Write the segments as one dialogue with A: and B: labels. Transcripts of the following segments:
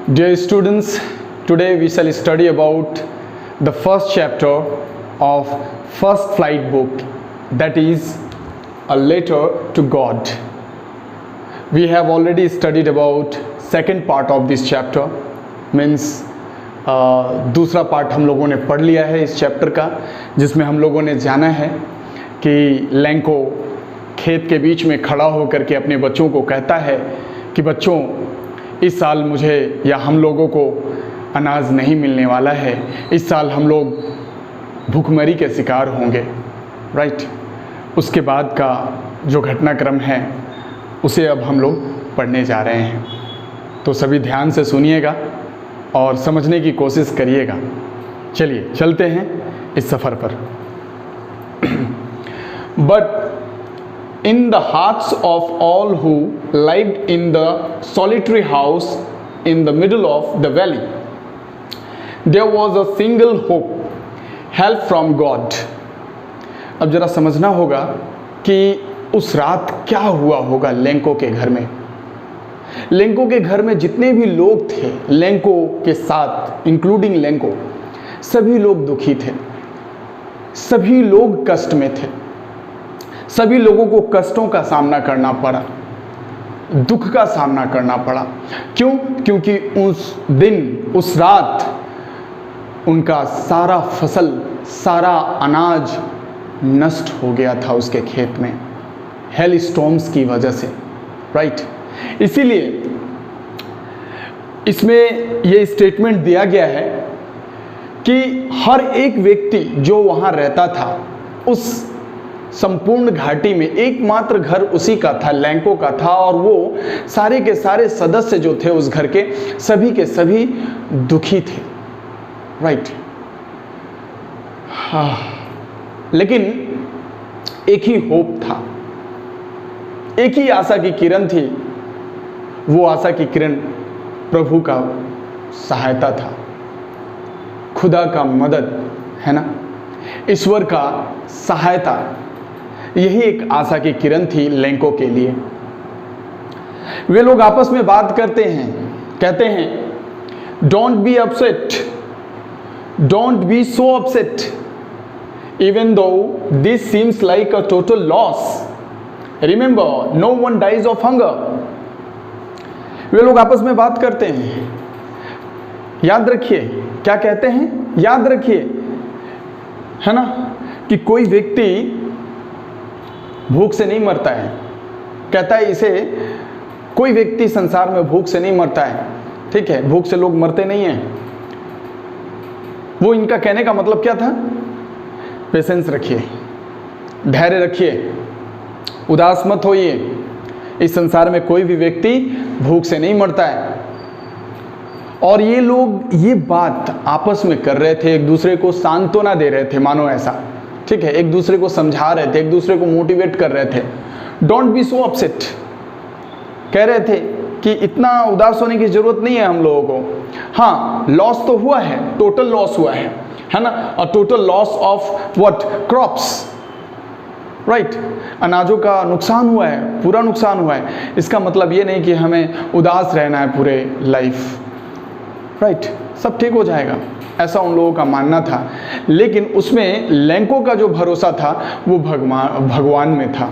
A: Dear students, today we shall study about the first chapter of First Flight book, that is a letter to God. We have already studied about second part of this chapter, means दूसरा part हम लोगों ने पढ़ लिया है इस chapter का, जिसमें हम लोगों ने जाना है कि लैंको खेत के बीच में खड़ा होकर के अपने बच्चों को कहता है कि बच्चों, इस साल मुझे या हम लोगों को अनाज नहीं मिलने वाला है, इस साल हम लोग भूखमरी के शिकार होंगे। राइट। उसके बाद का जो घटनाक्रम है उसे अब हम लोग पढ़ने जा रहे हैं, तो सभी ध्यान से सुनिएगा और समझने की कोशिश करिएगा। चलिए चलते हैं इस सफ़र पर। But in the hearts of all who lived in the solitary house in the middle of the valley, there was a single hope, help from God. अब जरा समझना होगा कि उस रात क्या हुआ होगा लैंको के घर में। लैंको के घर में जितने भी लोग थे, लैंको के साथ इंक्लूडिंग लैंको, सभी लोग दुखी थे, सभी लोग कष्ट में थे, सभी लोगों को कष्टों का सामना करना पड़ा, दुख का सामना करना पड़ा। क्यों? क्योंकि उस दिन, उस रात उनका सारा फसल, सारा अनाज नष्ट हो गया था उसके खेत में, हेल स्टॉर्म्स की वजह से। राइट। इसीलिए इसमें ये स्टेटमेंट दिया गया है कि हर एक व्यक्ति जो वहाँ रहता था, उस संपूर्ण घाटी में एकमात्र घर उसी का था, लैंको का था, और वो सारे के सारे सदस्य जो थे उस घर के सभी दुखी थे। राइट। हाँ, लेकिन एक ही होप था, एक ही आशा की किरण थी। वो आशा की किरण प्रभु का सहायता था, खुदा का मदद है ना, ईश्वर का सहायता। यही एक आशा की किरण थी लैंको के लिए। वे लोग आपस में बात करते हैं, कहते हैं, don't be upset, don't be so upset, even though this seems like a total loss, remember no one dies of hunger. वे लोग आपस में बात करते हैं। याद रखिए, क्या कहते हैं? याद रखिए, है ना, कि कोई व्यक्ति भूख से नहीं मरता है। कहता है इसे, कोई व्यक्ति संसार में भूख से नहीं मरता है। ठीक है, भूख से लोग मरते नहीं हैं। वो इनका कहने का मतलब क्या था? पेशेंस रखिए, धैर्य रखिए, उदास मत होइए। इस संसार में कोई भी व्यक्ति भूख से नहीं मरता है। और ये लोग ये बात आपस में कर रहे थे, एक दूसरे को सांत्वना दे रहे थे, मानो ऐसा। ठीक है, एक दूसरे को समझा रहे थे, एक दूसरे को मोटिवेट कर रहे थे। डोंट बी सो अपसेट, कह रहे थे कि इतना उदास होने की जरूरत नहीं है हम लोगों को। हाँ, लॉस तो हुआ है, टोटल लॉस हुआ है ना, और total loss of what? Crops. Right. अनाजों का नुकसान हुआ है, पूरा नुकसान हुआ है। इसका मतलब ये नहीं कि हमें उदास रहना है पूरे लाइफ। राइट। सब ठीक हो जाएगा, ऐसा उन लोगों का मानना था। लेकिन उसमें लैंको का जो भरोसा था वो भगवान में था।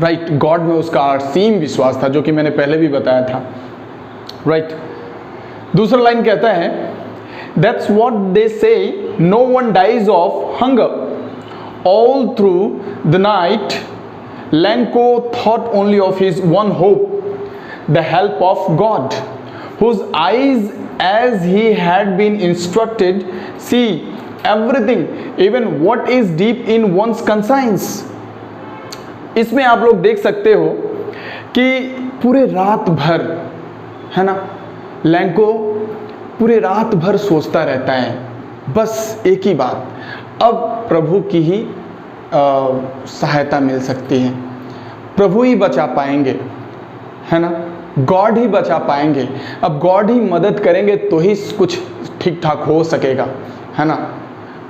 A: राइट। गॉड में उसका असीम विश्वास था, जो कि मैंने पहले भी बताया था। राइट। दूसरा लाइन कहता है, that's what they say, no one dies of hunger. All through the night Lencho thought only of his one hope, the help of God, whose eyes, as he had been instructed, see everything, even what is deep in one's conscience. इसमें आप लोग देख सकते हो कि पूरे रात भर, है ना, लैंको पूरे रात भर सोचता रहता है बस एक ही बात, अब प्रभु की ही सहायता मिल सकती है, प्रभु ही बचा पाएंगे, है ना, गॉड ही बचा पाएंगे। अब गॉड ही मदद करेंगे तो ही कुछ ठीक ठाक हो सकेगा, है ना।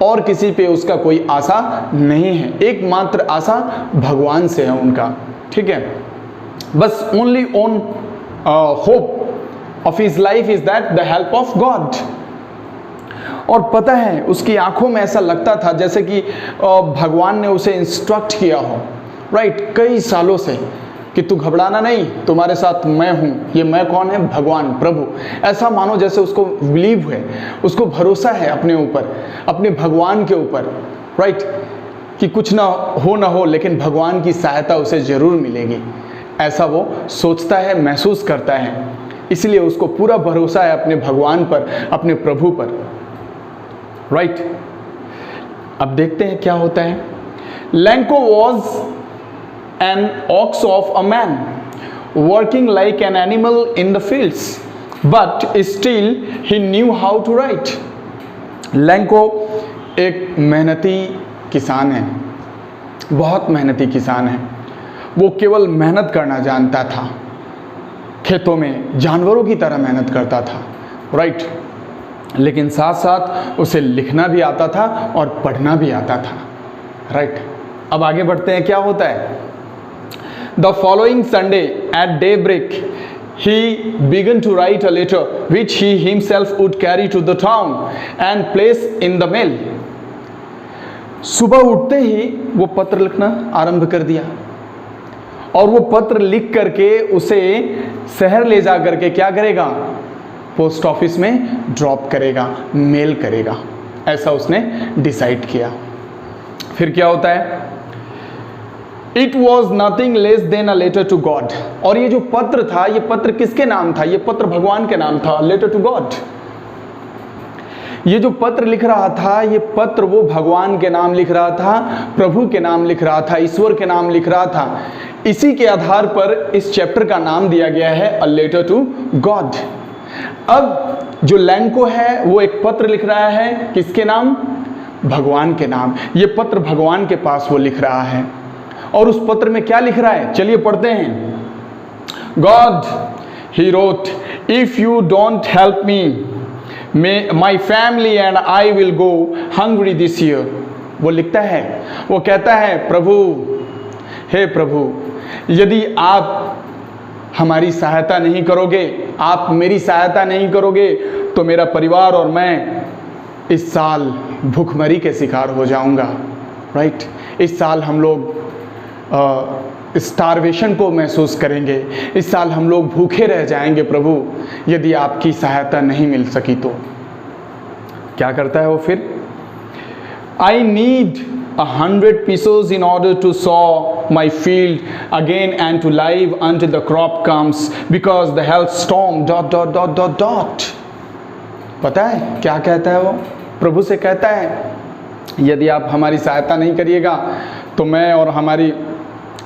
A: और किसी पे उसका कोई आशा नहीं है, एकमात्र आशा भगवान से है उनका। ठीक है, बस only on hope of his life is that the help of God. और पता है उसकी आंखों में ऐसा लगता था जैसे कि भगवान ने उसे इंस्ट्रक्ट किया हो, राइट, कई सालों से, कि तू घबराना नहीं, तुम्हारे साथ मैं हूँ। ये मैं कौन है? भगवान, प्रभु। ऐसा मानो जैसे उसको बिलीव है, उसको भरोसा है अपने ऊपर, अपने भगवान के ऊपर, राइट, कि कुछ ना हो लेकिन भगवान की सहायता उसे ज़रूर मिलेगी। ऐसा वो सोचता है, महसूस करता है, इसलिए उसको पूरा भरोसा है अपने भगवान पर, अपने प्रभु पर, राइट। अब देखते हैं क्या होता है। Lanco was an ox of a man, working like an animal in the fields, but still he knew how to write. Lanco एक मेहनती किसान है, बहुत मेहनती किसान है। वो केवल मेहनत करना जानता था, खेतों में जानवरों की तरह मेहनत करता था, राइट, लेकिन साथ साथ उसे लिखना भी आता था और पढ़ना भी आता था, राइट। अब आगे बढ़ते हैं, क्या होता है। The following Sunday at daybreak, he began to write a letter which he himself would carry to the town and place in the mail. सुबह उठते ही वो पत्र लिखना आरंभ कर दिया और वो पत्र लिख करके उसे शहर ले जा करके क्या करेगा? पोस्ट ऑफिस में ड्रॉप करेगा, मेल करेगा। ऐसा उसने डिसाइड किया। फिर क्या होता है? It was nothing less than a letter to God. और ये जो पत्र था, ये पत्र किसके नाम था? ये पत्र भगवान के नाम था, letter to God। ये जो पत्र लिख रहा था, ये पत्र वो भगवान के नाम लिख रहा था, प्रभु के नाम लिख रहा था, ईश्वर के नाम लिख रहा था। इसी के आधार पर इस चैप्टर का नाम दिया गया है A Letter to God। अब जो लैंको है वो एक पत्र लिख रहा है, किसके नाम? भगवान के नाम। ये पत्र भगवान के पास वो लिख रहा है और उस पत्र में क्या लिख रहा है? चलिए पढ़ते हैं। God, he wrote, if you don't help me, my family and I will go hungry this year. वो लिखता है, वो कहता है, प्रभु, हे प्रभु, यदि आप हमारी सहायता नहीं करोगे, आप मेरी सहायता नहीं करोगे, तो मेरा परिवार और मैं इस साल भूखमरी के शिकार हो जाऊंगा, राइट। इस साल हम लोग स्टारवेशन को महसूस करेंगे, इस साल हम लोग भूखे रह जाएंगे प्रभु, यदि आपकी सहायता नहीं मिल सकी तो। क्या करता है वो फिर? I need 100 pesos in order to sow my field again and to live until the crop comes because the hailstorm ... पता है क्या कहता है वो? प्रभु से कहता है, यदि आप हमारी सहायता नहीं करिएगा तो मैं और हमारी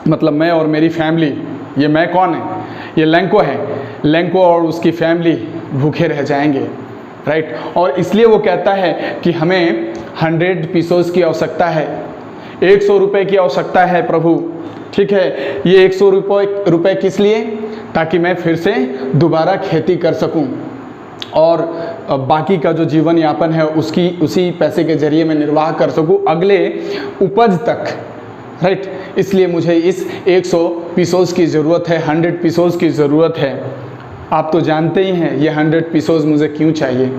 A: मतलब मैं और मेरी फैमिली, ये मैं कौन है? ये लैंको है, लैंको और उसकी फैमिली भूखे रह जाएंगे, राइट। और इसलिए वो कहता है कि हमें 100 पीसोस की आवश्यकता है, 100 रुपये की आवश्यकता है प्रभु, ठीक है। ये 100 रुपये किस लिए? ताकि मैं फिर से दोबारा खेती कर सकूं और बाकी का जो जीवन यापन है उसी पैसे के जरिए मैं निर्वाह कर सकूं अगले उपज तक, राइट। इसलिए मुझे इस 100 पीसोस की ज़रूरत है, 100 पीसोस की ज़रूरत है। आप तो जानते ही हैं ये 100 पीसोस मुझे क्यों चाहिए।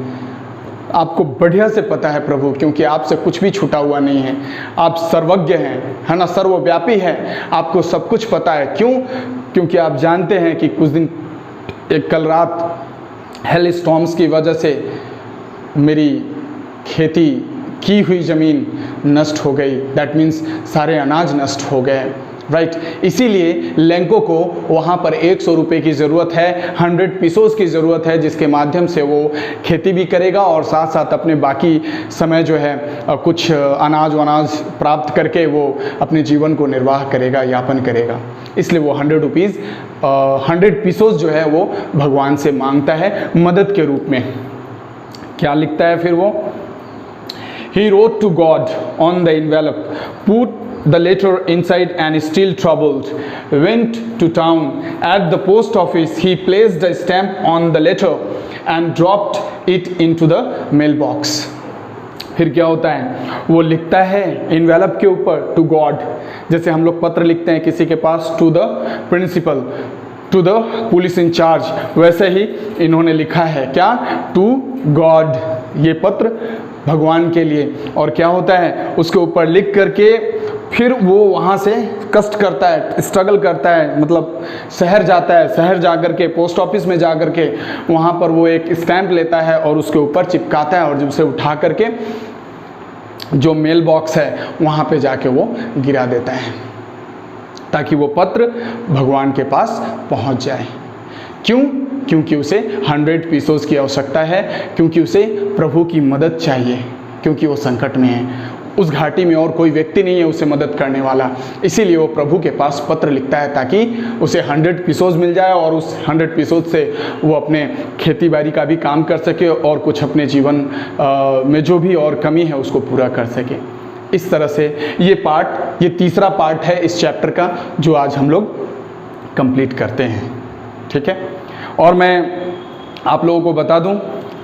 A: आपको बढ़िया से पता है प्रभु, क्योंकि आपसे कुछ भी छूटा हुआ नहीं है। आप सर्वज्ञ हैं, है ना, सर्वव्यापी है, आपको सब कुछ पता है। क्यों? क्योंकि आप जानते हैं कि कुछ दिन कल रात हेल स्टॉर्म्स की वजह से मेरी खेती की हुई ज़मीन नष्ट हो गई। दैट मीन्स सारे अनाज नष्ट हो गए, राइट। इसीलिए लैंको को वहाँ पर 100 रुपये की ज़रूरत है, 100 पीसोस की ज़रूरत है, जिसके माध्यम से वो खेती भी करेगा और साथ साथ अपने बाकी समय जो है कुछ अनाज वनाज प्राप्त करके वो अपने जीवन को निर्वाह करेगा, यापन करेगा। इसलिए वो 100 पीसोस जो है वो भगवान से मांगता है मदद के रूप में। क्या लिखता है फिर वो? He wrote to God on the envelope, put the letter inside and still troubled, went to town. At the post office, he placed a stamp on the letter and dropped it into the mailbox. फिर क्या होता है? वो लिखता है envelope के ऊपर to God, जैसे हम लोग पत्र लिखते हैं किसी के पास, to the principal, to the police incharge, वैसे ही इन्होंने लिखा है क्या, टू गॉड, ये पत्र भगवान के लिए। और क्या होता है, उसके ऊपर लिख करके फिर वो वहाँ से कष्ट करता है, स्ट्रगल करता है, मतलब शहर जाता है, शहर जा कर के पोस्ट ऑफिस में जा कर के वहाँ पर वो एक स्टैंप लेता है और उसके ऊपर चिपकाता है और जब उसे उठा करके जो मेल बॉक्स है वहाँ पे जाके वो गिरा देता है, ताकि वो पत्र भगवान के पास पहुँच जाए। क्यों? क्योंकि उसे 100 पीसोस की आवश्यकता है, क्योंकि उसे प्रभु की मदद चाहिए, क्योंकि वो संकट में है। उस घाटी में और कोई व्यक्ति नहीं है उसे मदद करने वाला, इसीलिए वो प्रभु के पास पत्र लिखता है ताकि उसे 100 पीसोस मिल जाए और उस 100 पीसोस से वो अपने खेती बाड़ी का भी काम कर सके और कुछ अपने जीवन में जो भी और कमी है उसको पूरा कर सके। इस तरह से ये तीसरा पार्ट है इस चैप्टर का जो आज हम लोग कंप्लीट करते हैं। ठीक है, और मैं आप लोगों को बता दूं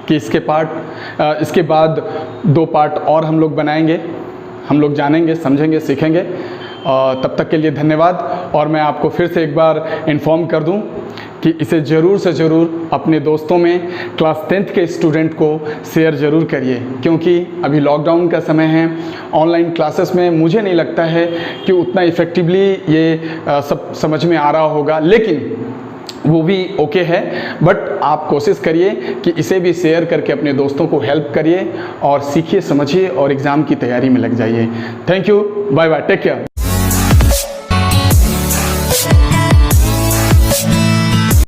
A: कि इसके बाद 2 पार्ट और हम लोग बनाएंगे, हम लोग जानेंगे, समझेंगे, सीखेंगे। तब तक के लिए धन्यवाद। और मैं आपको फिर से एक बार इन्फॉर्म कर दूं कि इसे ज़रूर से ज़रूर अपने दोस्तों में क्लास 10th के स्टूडेंट को शेयर ज़रूर करिए, क्योंकि अभी लॉकडाउन का समय है। ऑनलाइन क्लासेस में मुझे नहीं लगता है कि उतना इफ़ेक्टिवली ये सब समझ में आ रहा होगा, लेकिन वो भी ओके है। बट आप कोशिश करिए कि इसे भी शेयर करके अपने दोस्तों को हेल्प करिए और सीखिए, समझिए और एग्ज़ाम की तैयारी में लग जाइए। Thank you, bye bye, take care.